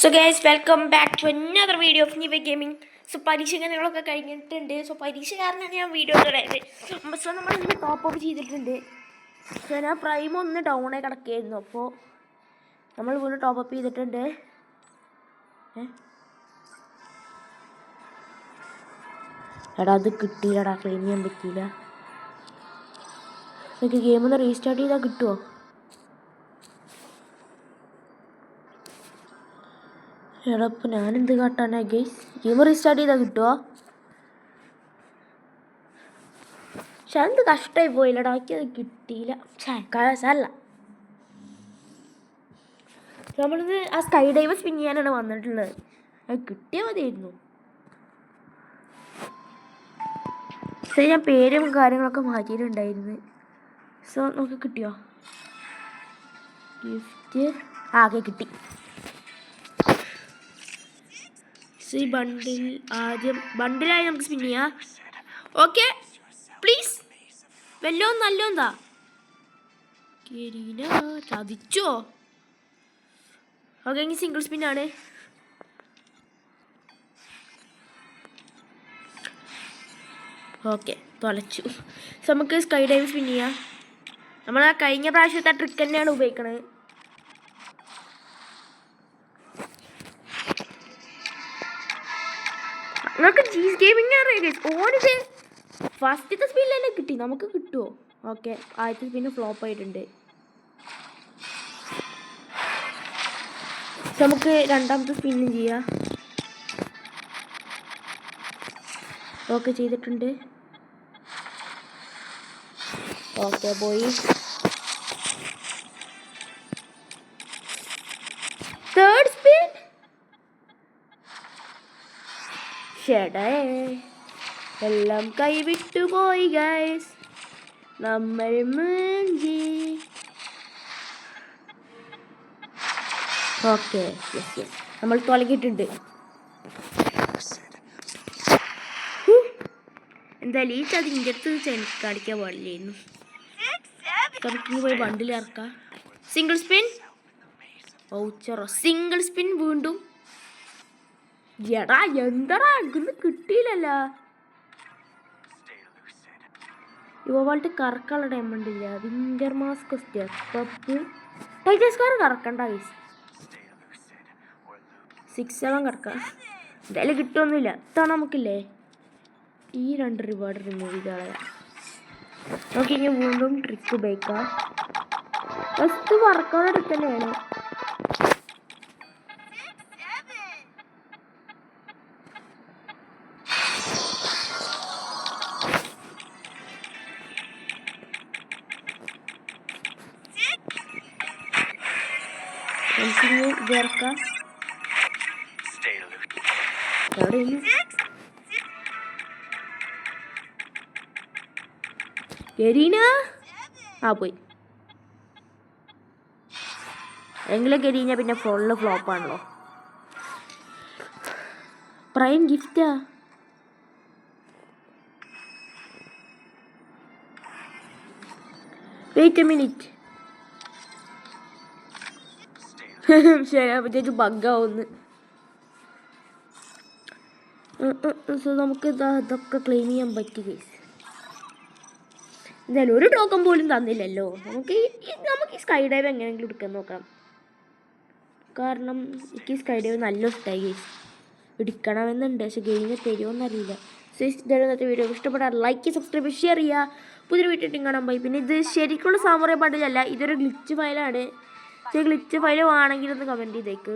So guys welcome back to another video of Niva gaming. So പരീക്ഷകളൊക്കെ കഴിഞ്ഞിട്ടുണ്ട്. So പരീക്ഷ കാരണമാണ് ഞാൻ വീഡിയോ ഇടുന്നത്. സോ നമ്മൾ ഇന്ന് ടോപ്പ് അപ്പ് ചെയ്തിട്ടുണ്ട്. സോ ഞാൻ പ്രൈം ഒന്ന് ഡൗണായി കിടക്കുകയായിരുന്നു. അപ്പോൾ നമ്മൾ വീണ്ടും ടോപ്പ് അപ്പ് ചെയ്തിട്ടുണ്ട്. എടാ അത് കിട്ടിയില്ലടാ, ക്ലെയിം ചെയ്യാൻ പറ്റിയില്ല. എനിക്ക് ഗെയിം ഒന്ന് റീസ്റ്റാർട്ട് ചെയ്താൽ കിട്ടുമോ? എടാ ഇപ്പം ഞാനെന്ത് കാട്ടാനാ ഗെയ്സ്? ഗെയിം റീസ്റ്റാർട്ട് ചെയ്താൽ കിട്ടുമോ? പക്ഷെ അതെന്ത് കഷ്ടമായി പോയില്ലടാ, എനിക്കത് കിട്ടിയില്ല. സാരല്ല. നമ്മളിത് ആ സ്കൈ ഡൈവ് സ്പിൻ ചെയ്യാനാണ് വന്നിട്ടുള്ളത്. അത് കിട്ടിയാൽ മതിയായിരുന്നു. പക്ഷേ ഞാൻ പേരും കാര്യങ്ങളൊക്കെ മാറ്റിയിട്ടുണ്ടായിരുന്നു. സോ നമുക്ക് കിട്ടിയോ ഗിഫ്റ്റ്? ആകെ കിട്ടി. ഈ ബണ്ടിൽ ആദ്യം ബണ്ടിലായി നമുക്ക് സ്പിൻ ചെയ്യാം. ഓക്കെ പ്ലീസ് വല്ലോ നല്ലോന്താ കെരീന ചതിച്ചോ? ഓക്കെ എങ്കിൽ സിംഗിൾ സ്പിന്നാണ്. ഓക്കെ തുലച്ചു. സോ നമുക്ക് സ്കൈ ഡൈവ് സ്പിൻ ചെയ്യാം. നമ്മൾ ആ കഴിഞ്ഞ പ്രാവശ്യത്തെ ട്രിക്ക് തന്നെയാണ് ഉപയോഗിക്കണത്. നമുക്ക് ജീസ് ഗെയിമിംഗ് അറിയാം. ഓനിത് ഫസ്റ്റത്തെ സ്പിന്നിൽ തന്നെ കിട്ടി. നമുക്ക് കിട്ടുമോ? ഓക്കെ ആദ്യത്തെ സ്പിന്ന് ഫ്ലോപ്പ് ആയിട്ടുണ്ട്. നമുക്ക് രണ്ടാമത്തെ സ്പിന്നും ചെയ്യാം. ഓക്കെ ചെയ്തിട്ടുണ്ട്. ഓക്കെ പോയി. Third spin. ഷെടേ എല്ലാം കൈവിട്ടു പോയി ഗൈസ്, നമ്മൾ മുങ്ങി. ഓക്കെ യെസ് യെസ് നമ്മൾ തുടങ്ങിയിട്ടുണ്ട്. എന്തായാലും ഈ ചതിൻ്റെ അടുത്ത് കാണിക്കാൻ പാടില്ലായിരുന്നു. നമുക്കിനി പോയി ബണ്ടിൽ ഇറക്കാം. സിംഗിൾ സ്പിൻ വൗച്ചറോ? സിംഗിൾ സ്പിൻ വീണ്ടും. എടാ എന്താടാ ഇതൊന്നും കിട്ടിയില്ലല്ലോ. ഇവളുടെ കറക്കാനുള്ള ഡയമണ്ട് ഇല്ല. വിന്റർ മാസ്ക് സ്റ്റെപ്പ് ടൈറ്റസ്കാർ കറക്കണ്ട ഗൈസ്. 6-7 കറക്കാം. എന്തായാലും കിട്ടുമൊന്നുമില്ല. ഇത്തവണ നമുക്കില്ലേ ഈ 2 റിവാർഡ് റിമൂവ് ചെയ്താൽ നമുക്ക് ഇനി വീണ്ടും ട്രിക്ക് ഉപയോഗിക്കാം. ഫസ്റ്റ് വർക്കൗട്ട് എടുത്ത് തന്നെയാണ്. ചേർക്കാം. കെരീന പോയി. എങ്കിലും കെരീന പിന്നെ ഫുള്ള് ഫ്ലോപ്പാണല്ലോ. പ്രൈം ഗിഫ്റ്റാ. Wait a minute. ശരി അപ്പോഴത്തേക്ക് ബഗ്ഗാവുന്നു. സോ നമുക്ക് ഇതൊക്കെ ക്ലെയിം ചെയ്യാൻ പറ്റി ഗൈസ്. എന്തായാലും ഒരു ടോക്കൺ പോലും തന്നില്ലല്ലോ. നമുക്ക് ഈ സ്കൈ ഡൈവ് എങ്ങനെയെങ്കിലും എടുക്കാൻ നോക്കാം. കാരണം എനിക്ക് സ്കൈ ഡൈവ് നല്ല ഇഷ്ടമായി ഗൈസ്. എടുക്കണമെന്നുണ്ട്. പക്ഷെ ഗെയിമിന് തരുമോയെന്നറിയില്ല. സോ ഇന്നത്തെ വീഡിയോ ഇഷ്ടപ്പെട്ടാൽ ലൈക്ക് സബ്സ്ക്രൈബ് ഷെയർ ചെയ്യുക. പുതിയൊരു വീട്ടിൽ കാണാൻ പോയി. പിന്നെ ഇത് ശരിക്കുള്ള സാമുറായി ബണ്ടിലല്ല, ഇതൊരു ഗ്ലിച്ച് ഫയലാണ്. ഗ്ലിച്ച് ഫയൽ ആണെങ്കിൽ ഒന്ന് കമൻറ്റ് ചെയ്തേക്ക്.